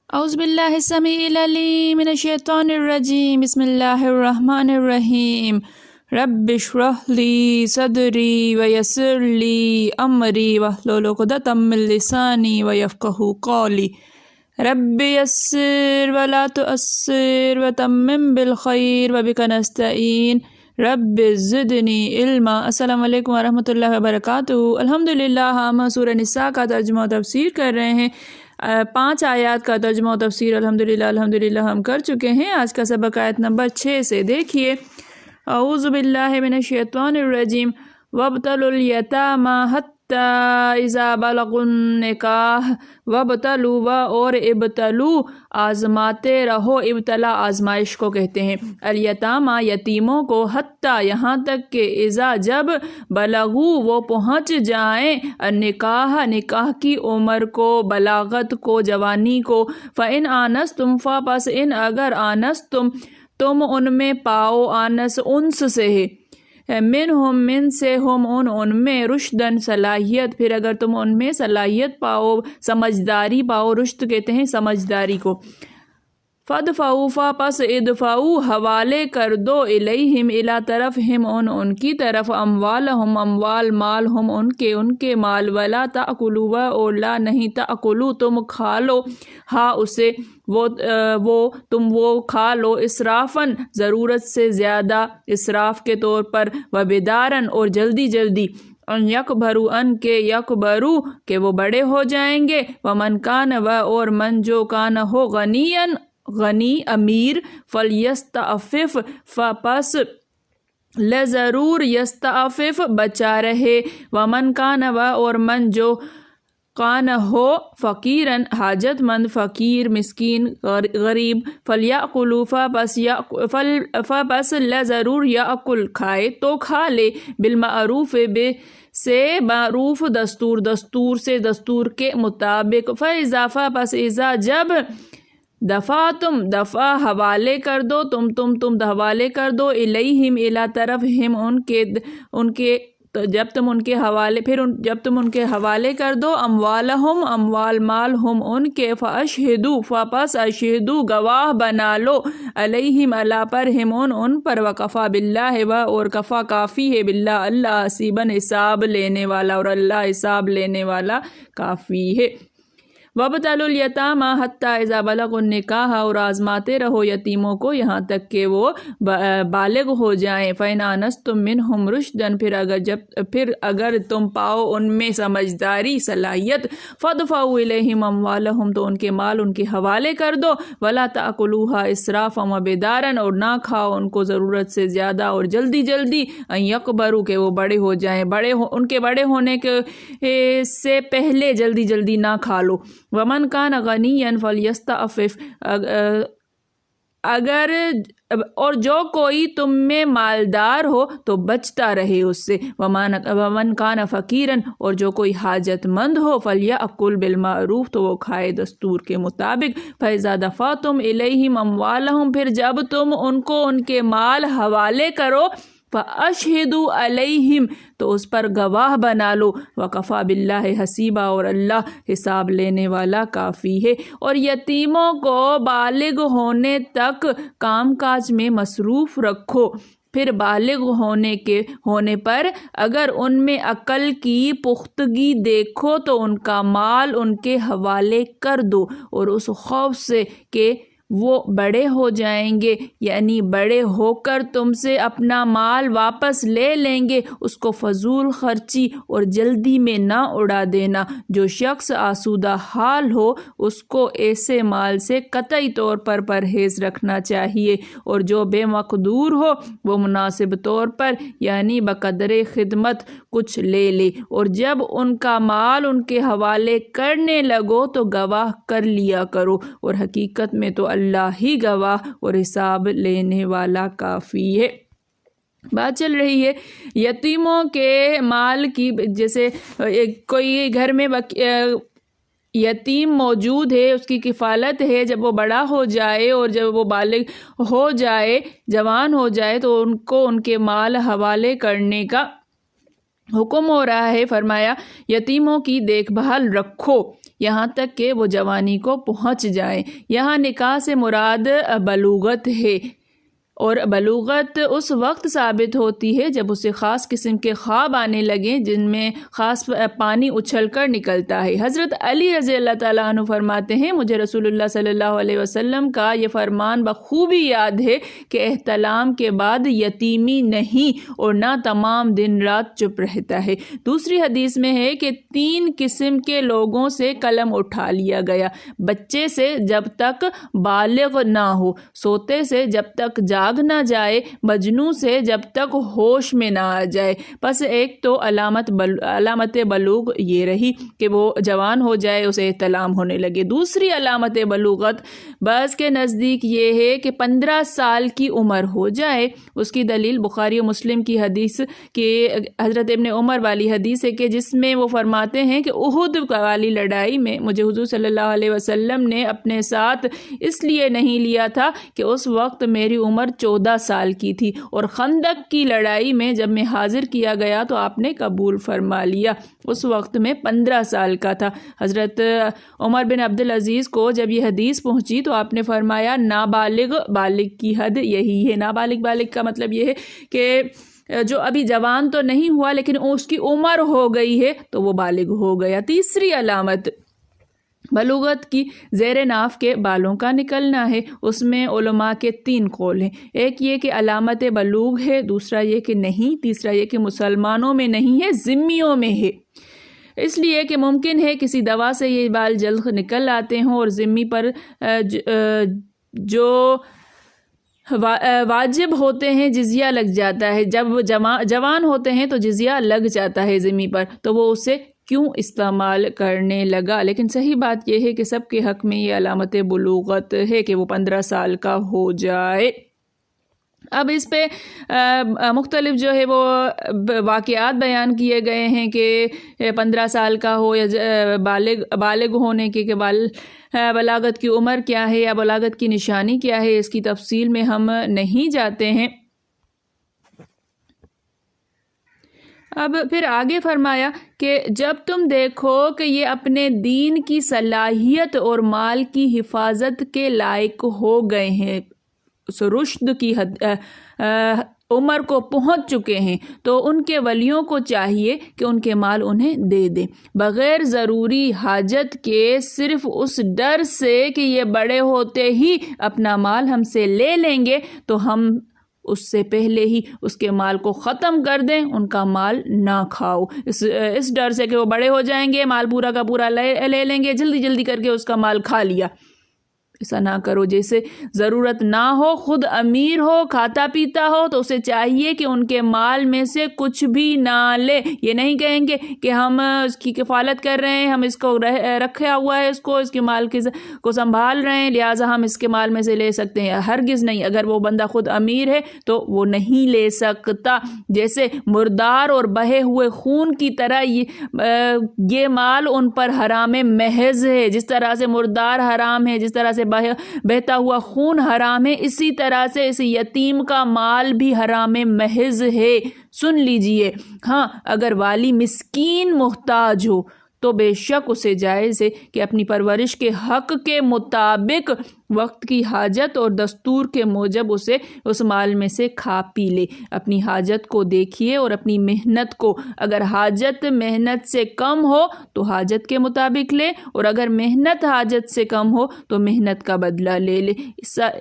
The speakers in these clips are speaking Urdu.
اعوذ باللہ السمیع العلیم من الشیطان الرجیم بسم اللہ الرحمن الرحیم رب اشرح لی صدری ویسر لی امری واحلل عقدۃ من لسانی ویفقہوا قولی رب یسر ولا تعسر وتمم بالخیر وبک نستعین رب زدنی علما۔ السلام علیکم ورحمۃ اللہ وبرکاتہ۔ الحمدللہ ہم سورہ نساء کا ترجمہ و تفسیر کر رہے ہیں۔ 5 آیات کا ترجمہ و تفسیر الحمدللہ ہم کر چکے ہیں۔ آج کا سبق آیت نمبر 6 سے دیکھیے۔ اعوذ باللہ من الشیطان الرجیم وابتلوا الیتامی حتی اذا بلغوا النکاح وابتلوا اور ابتلو آزماتے رہو۔ ابتلا آزمائش کو کہتے ہیں۔ الیتامی یتیموں کو، حتی یہاں تک کہ اذا جب بلغوا وہ پہنچ جائیں، النکاح نکاح کی عمر کو، بلاغت کو، جوانی کو، فإن آنستم پس ان اگر آنستم تم ان میں پاؤ، آنس انس سے ہے، منہم من سے ہم ان میں، رشدن صلاحیت، پھر اگر تم ان میں صلاحیت پاؤ، سمجھداری پاؤ، رشد کہتے ہیں سمجھداری کو، فادفعوا پس ادفعوا حوالے کر دو، الیہم الی طرف ہم ان کی طرف، اموالہم اموال مال ہم ان کے مال، ولا تأکلوا اور لا نہیں تأکلوا تم کھا لو، ہاں اسے وہ تم کھا لو، اسرافاً ضرورت سے زیادہ، اسراف کے طور پر، وبداراً اور جلدی جلدی، ان یکبروا ان کے یکبرو کہ وہ بڑے ہو جائیں گے، ومن کان اور من جو کان ہو غنیاً غنی امیر، فلیستعفف پس لضرور یستعفف بچا رہے، ومن کان اور من جو کان ہو فقیراً حاجت مند، فقیر مسکین غریب، فلیأکلوا پس لضرور یأکل کھائے تو کھا لے، بالمعروف سے معروف دستور سے دستور کے مطابق، فإذا پس اذا جب دفع حوالے کر دو تم حوالے کر دو، الیہم الی طرف ہم ان کے جب تم ان کے حوالے کر دو، اموالہم اموال مال ہم ان کے، فاشہدوا پس اشہدوا گواہ بنا لو، علیہم اللہ پر، ہم ان پر، وکفی باللہ اور کفا کافی ہے، باللہ اللہ، حسیباً حساب لینے والا، اور اللہ حساب لینے والا کافی ہے۔ وابتلوا الیتامی حتی اذا بلغوا النکاح اور آزماتے رہو یتیموں کو یہاں تک کہ وہ بالغ ہو جائیں، فإن آنستم منہم رشداً پھر اگر تم پاؤ ان میں سمجھداری صلاحیت، فادفعوا الیہم اموالہم تو ان کے مال ان کے حوالے کر دو، ولا تأکلوہا اسرافا وبداراً اور نہ کھاؤ ان کو ضرورت سے زیادہ اور جلدی جلدی، ان یکبروا کہ وہ بڑے ہو جائیں، ان کے بڑے ہونے کے سے پہلے جلدی جلدی نہ کھا لو، ومن کان غنیاً فلیستعفف اگر اور جو کوئی تم میں مالدار ہو تو بچتا رہے اس سے، ومن کان فقیراً اور جو کوئی حاجت مند ہو، فلیأکل بالمعروف تو وہ کھائے دستور کے مطابق، فإذا دفعتم الیہم اموالہم پھر جب تم ان کو ان کے مال حوالے کرو، فاشہدوا علیہم تو اس پر گواہ بنا لو، وکفی باللہ حسیبا اور اللہ حساب لینے والا کافی ہے۔ اور یتیموں کو بالغ ہونے تک کام کاج میں مصروف رکھو، پھر بالغ ہونے پر اگر ان میں عقل کی پختگی دیکھو تو ان کا مال ان کے حوالے کر دو، اور اس خوف سے کہ وہ بڑے ہو جائیں گے، یعنی بڑے ہو کر تم سے اپنا مال واپس لے لیں گے، اس کو فضول خرچی اور جلدی میں نہ اڑا دینا۔ جو شخص آسودہ حال ہو اس کو ایسے مال سے قطعی طور پر پرہیز رکھنا چاہیے، اور جو بے مقدور ہو وہ مناسب طور پر یعنی بقدر خدمت کچھ لے لے، اور جب ان کا مال ان کے حوالے کرنے لگو تو گواہ کر لیا کرو، اور حقیقت میں تو اللہ ہی گواہ اور حساب لینے والا کافی ہے۔ بات چل رہی ہے یتیموں کے مال کی، جیسے کوئی گھر میں یتیم موجود ہے، اس کی کفالت ہے، جب وہ بڑا ہو جائے اور جب وہ بالغ ہو جائے، جوان ہو جائے، تو ان کو ان کے مال حوالے کرنے کا حکم ہو رہا ہے۔ فرمایا یتیموں کی دیکھ بھال رکھو، یہاں تک کہ وہ جوانی کو پہنچ جائیں۔ یہاں نکاح سے مراد بلوغت ہے، اور بلوغت اس وقت ثابت ہوتی ہے جب اسے خاص قسم کے خواب آنے لگیں جن میں خاص پانی اچھل کر نکلتا ہے۔ حضرت علی رضی اللہ تعالیٰ عنہ فرماتے ہیں، مجھے رسول اللہ صلی اللہ علیہ وسلم کا یہ فرمان بخوبی یاد ہے کہ احتلام کے بعد یتیمی نہیں اور نہ تمام دن رات چپ رہتا ہے۔ دوسری حدیث میں ہے کہ 3 قسم کے لوگوں سے قلم اٹھا لیا گیا: بچے سے جب تک بالغ نہ ہو، سوتے سے جب تک جاگ نہ جائے، مجنوں سے جب تک ہوش میں نہ آ جائے۔ پس ایک تو علامت بلوغ یہ رہی کہ وہ جوان ہو جائے، اسے احتلام ہونے لگے۔ دوسری علامت بلوغت بعض کے نزدیک یہ ہے کہ 15 سال کی عمر ہو جائے۔ اس کی دلیل بخاری و مسلم کی حدیث کہ حضرت ابن عمر والی حدیث ہے کہ جس میں وہ فرماتے ہیں کہ احد والی لڑائی میں مجھے حضور صلی اللہ علیہ وسلم نے اپنے ساتھ اس لیے نہیں لیا تھا کہ اس وقت میری عمر 14 سال کی تھی، اور خندق کی لڑائی میں جب میں حاضر کیا گیا تو آپ نے قبول فرما لیا، اس وقت میں 15 سال کا تھا۔ حضرت عمر بن عبدالعزیز کو جب یہ حدیث پہنچی تو آپ نے فرمایا نابالغ بالغ کی حد یہی ہے۔ نابالغ بالغ کا مطلب یہ ہے کہ جو ابھی جوان تو نہیں ہوا لیکن اس کی عمر ہو گئی ہے تو وہ بالغ ہو گیا۔ تیسری علامت بلوغت کی زیر ناف کے بالوں کا نکلنا ہے۔ اس میں علماء کے 3 قول ہیں۔ ایک یہ کہ علامت بلوغ ہے، دوسرا یہ کہ نہیں، تیسرا یہ کہ مسلمانوں میں نہیں ہے، ذمیوں میں ہے، اس لیے کہ ممکن ہے کسی دوا سے یہ بال جلد نکل آتے ہوں اور ذمی پر جو واجب ہوتے ہیں جزیہ لگ جاتا ہے۔ جب جوان ہوتے ہیں تو جزیہ لگ جاتا ہے ذمی پر، تو وہ اسے کیوں استعمال کرنے لگا؟ لیکن صحیح بات یہ ہے کہ سب کے حق میں یہ علامت بلوغت ہے کہ وہ 15 سال کا ہو جائے۔ اب اس پہ مختلف جو ہے وہ واقعات بیان کیے گئے ہیں کہ 15 سال کا ہو یا بالغ ہونے کے بلاغت کی عمر کیا ہے یا بلاغت کی نشانی کیا ہے، اس کی تفصیل میں ہم نہیں جاتے ہیں۔ اب پھر آگے فرمایا کہ جب تم دیکھو کہ یہ اپنے دین کی صلاحیت اور مال کی حفاظت کے لائق ہو گئے ہیں، رشد کی عمر کو پہنچ چکے ہیں، تو ان کے ولیوں کو چاہیے کہ ان کے مال انہیں دے دیں بغیر ضروری حاجت کے، صرف اس ڈر سے کہ یہ بڑے ہوتے ہی اپنا مال ہم سے لے لیں گے تو ہم اس سے پہلے ہی اس کے مال کو ختم کر دیں، ان کا مال نہ کھاؤ۔ اس ڈر سے کہ وہ بڑے ہو جائیں گے، مال پورا کا پورا لے لیں گے، جلدی جلدی کر کے اس کا مال کھا لیا۔ ایسا نہ کرو، جیسے ضرورت نہ ہو، خود امیر ہو، کھاتا پیتا ہو، تو اسے چاہیے کہ ان کے مال میں سے کچھ بھی نہ لے۔ یہ نہیں کہیں گے کہ ہم اس کی کفالت کر رہے ہیں، ہم اس کو رکھا ہوا ہے، اس کے مال کو سنبھال رہے ہیں، لہٰذا ہم اس کے مال میں سے لے سکتے ہیں۔ ہرگز نہیں، اگر وہ بندہ خود امیر ہے تو وہ نہیں لے سکتا۔ جیسے مردار اور بہے ہوئے خون کی طرح یہ مال ان پر حرام محض ہے۔ جس طرح سے مردار حرام ہے، جس طرح سے بہتا ہوا خون حرام ہے، اسی طرح سے اس یتیم کا مال بھی حرام محض ہے۔ سن لیجئے، ہاں اگر والی مسکین محتاج ہو تو بے شک اسے جائز ہے کہ اپنی پرورش کے حق کے مطابق وقت کی حاجت اور دستور کے موجب اسے اس مال میں سے کھا پی لے۔ اپنی حاجت کو دیکھیے اور اپنی محنت کو، اگر حاجت محنت سے کم ہو تو حاجت کے مطابق لے، اور اگر محنت حاجت سے کم ہو تو محنت کا بدلہ لے لے۔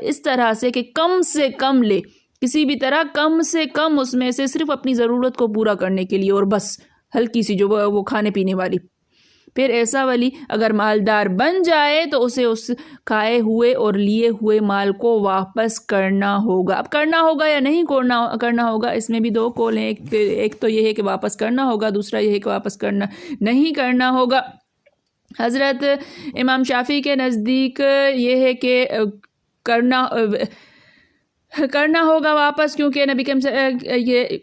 اس طرح سے کہ کم سے کم لے، کسی بھی طرح کم سے کم اس میں سے صرف اپنی ضرورت کو پورا کرنے کے لیے، اور بس ہلکی سی جو وہ کھانے پینے والی۔ پھر ایسا ولی اگر مالدار بن جائے تو اسے اس کھائے ہوئے اور لیے ہوئے مال کو واپس کرنا ہوگا۔ اب کرنا ہوگا یا نہیں کرنا ہوگا، اس میں بھی 2 قول ہیں۔ ایک تو یہ ہے کہ واپس کرنا ہوگا، دوسرا یہ ہے کہ واپس کرنا نہیں کرنا ہوگا۔ حضرت امام شافعی کے نزدیک یہ ہے کہ کرنا ہوگا واپس، کیونکہ نبی یہ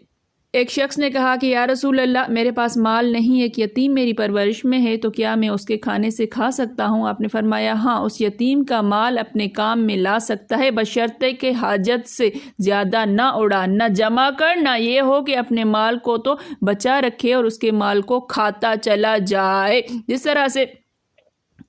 ایک شخص نے کہا کہ یا رسول اللہ، میرے پاس مال نہیں، ایک یتیم میری پرورش میں ہے، تو کیا میں اس کے کھانے سے کھا سکتا ہوں؟ آپ نے فرمایا ہاں، اس یتیم کا مال اپنے کام میں لا سکتا ہے، بشرطے کہ حاجت سے زیادہ نہ اڑا، نہ جمع کر، نہ یہ ہو کہ اپنے مال کو تو بچا رکھے اور اس کے مال کو کھاتا چلا جائے۔ جس طرح سے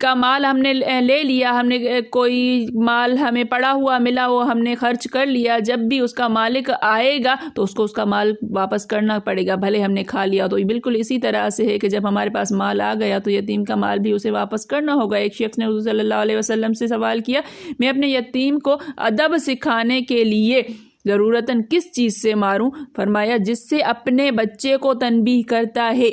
کا مال ہم نے لے لیا، ہم نے کوئی مال ہمیں پڑا ہوا ملا وہ ہم نے خرچ کر لیا، جب بھی اس کا مالک آئے گا تو اس کو اس کا مال واپس کرنا پڑے گا، بھلے ہم نے کھا لیا۔ تو یہ بالکل اسی طرح سے ہے کہ جب ہمارے پاس مال آ گیا تو یتیم کا مال بھی اسے واپس کرنا ہوگا۔ ایک شخص نے حضور صلی اللہ علیہ وسلم سے سوال کیا، میں اپنے یتیم کو ادب سکھانے کے لیے ضرورتاً کس چیز سے ماروں؟ فرمایا جس سے اپنے بچے کو تنبیہ کرتا ہے،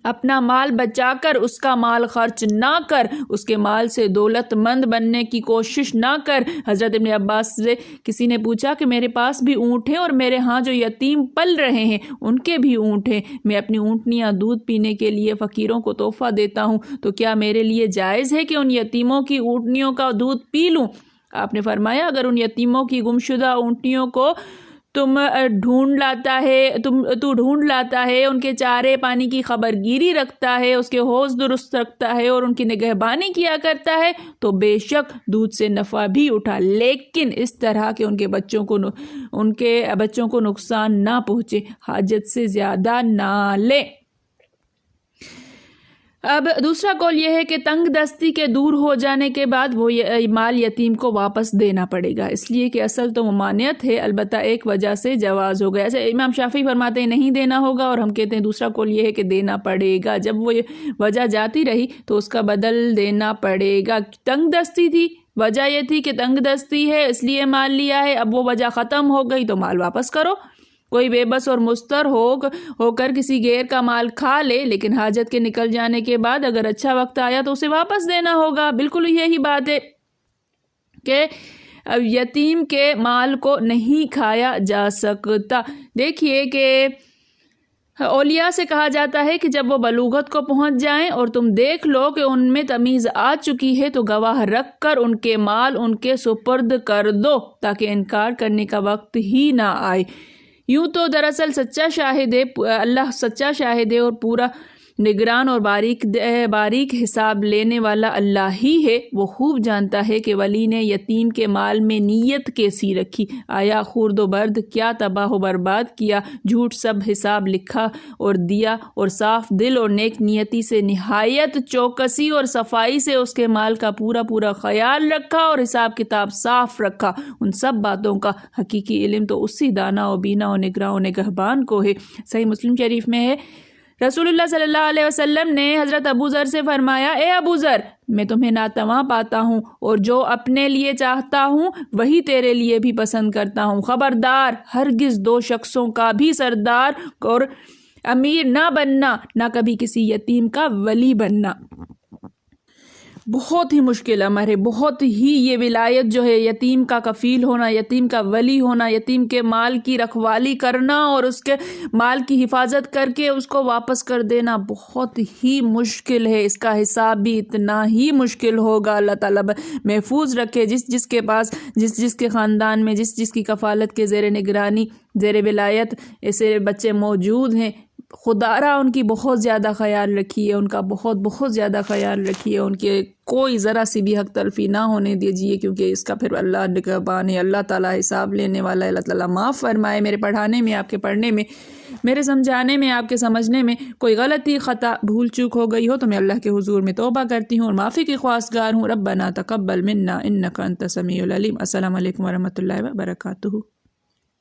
اپنا مال بچا کر اس کا مال خرچ نہ کر، اس کے مال سے دولت مند بننے کی کوشش نہ کر۔ حضرت ابن عباس سے کسی نے پوچھا کہ میرے پاس بھی اونٹ ہیں اور میرے ہاں جو یتیم پل رہے ہیں ان کے بھی اونٹ ہیں، میں اپنی اونٹنیاں دودھ پینے کے لیے فقیروں کو تحفہ دیتا ہوں، تو کیا میرے لیے جائز ہے کہ ان یتیموں کی اونٹنیوں کا دودھ پی لوں؟ آپ نے فرمایا اگر ان یتیموں کی گمشدہ اونٹنیوں کو تو ڈھونڈ لاتا ہے، ان کے چارے پانی کی خبر گیری رکھتا ہے، اس کے حوض درست رکھتا ہے اور ان کی نگہبانی کیا کرتا ہے تو بے شک دودھ سے نفع بھی اٹھا، لیکن اس طرح کہ ان کے بچوں کو نقصان نہ پہنچے، حاجت سے زیادہ نہ لے۔ اب دوسرا قول یہ ہے کہ تنگ دستی کے دور ہو جانے کے بعد وہ مال یتیم کو واپس دینا پڑے گا، اس لیے کہ اصل تو ممانعت ہے، البتہ ایک وجہ سے جواز ہو گیا۔ ایسے امام شافعی فرماتے ہیں نہیں دینا ہوگا، اور ہم کہتے ہیں دوسرا قول یہ ہے کہ دینا پڑے گا، جب وہ وجہ جاتی رہی تو اس کا بدل دینا پڑے گا۔ تنگ دستی تھی، وجہ یہ تھی کہ تنگ دستی ہے اس لیے مال لیا ہے، اب وہ وجہ ختم ہو گئی تو مال واپس کرو۔ کوئی بے بس اور مضطر ہو کر کسی غیر کا مال کھا لے، لیکن حاجت کے نکل جانے کے بعد اگر اچھا وقت آیا تو اسے واپس دینا ہوگا۔ بالکل یہی بات ہے کہ یتیم کے مال کو نہیں کھایا جا سکتا۔ دیکھیے کہ اولیاء سے کہا جاتا ہے کہ جب وہ بلوغت کو پہنچ جائیں اور تم دیکھ لو کہ ان میں تمیز آ چکی ہے تو گواہ رکھ کر ان کے مال ان کے سپرد کر دو تاکہ انکار کرنے کا وقت ہی نہ آئے۔ یوں تو دراصل اللہ سچا شاہد ہے اور پورا نگران اور باریک حساب لینے والا اللہ ہی ہے۔ وہ خوب جانتا ہے کہ ولی نے یتیم کے مال میں نیت کیسی رکھی، آیا خورد و برد کیا تباہ و برباد کیا، جھوٹ سب حساب لکھا اور دیا، اور صاف دل اور نیک نیتی سے نہایت چوکسی اور صفائی سے اس کے مال کا پورا خیال رکھا اور حساب کتاب صاف رکھا۔ ان سب باتوں کا حقیقی علم تو اسی دانا و بینا و نگراں و نگہبان کو ہے۔ صحیح مسلم شریف میں ہے، رسول اللہ صلی اللہ علیہ وسلم نے حضرت ابو ذر سے فرمایا، اے ابو ذر، میں تمہیں ناتواں پاتا ہوں اور جو اپنے لیے چاہتا ہوں وہی تیرے لیے بھی پسند کرتا ہوں، خبردار ہرگز دو شخصوں کا بھی سردار اور امیر نہ بننا، نہ کبھی کسی یتیم کا ولی بننا۔ بہت ہی مشکل امر ہے، بہت ہی یہ ولایت جو ہے یتیم کا کفیل ہونا، یتیم کا ولی ہونا، یتیم کے مال کی رکھوالی کرنا اور اس کے مال کی حفاظت کر کے اس کو واپس کر دینا بہت ہی مشکل ہے، اس کا حساب بھی اتنا ہی مشکل ہوگا۔ اللہ تعالیٰ محفوظ رکھے جس کے پاس جس کے خاندان میں جس کی کفالت کے زیر نگرانی زیر ولایت ایسے بچے موجود ہیں، خدا را ان کی بہت زیادہ خیال رکھیے، ان کا بہت زیادہ خیال رکھیے، ان کے کوئی ذرا سی بھی حق تلفی نہ ہونے دیجیے، کیونکہ اس کا پھر اللہ نگہبان ہے، اللہ تعالیٰ حساب لینے والا ہے۔ اللہ تعالیٰ معاف فرمائے۔ میرے پڑھانے میں، آپ کے پڑھنے میں، میرے سمجھانے میں، آپ کے سمجھنے میں کوئی غلطی خطا بھول چوک ہو گئی ہو تو میں اللہ کے حضور میں توبہ کرتی ہوں اور معافی کی خواستگار ہوں۔ ربنا تقبل منا انک انت السمیع العلیم۔ السلام علیکم ورحمۃ اللہ وبرکاتہ۔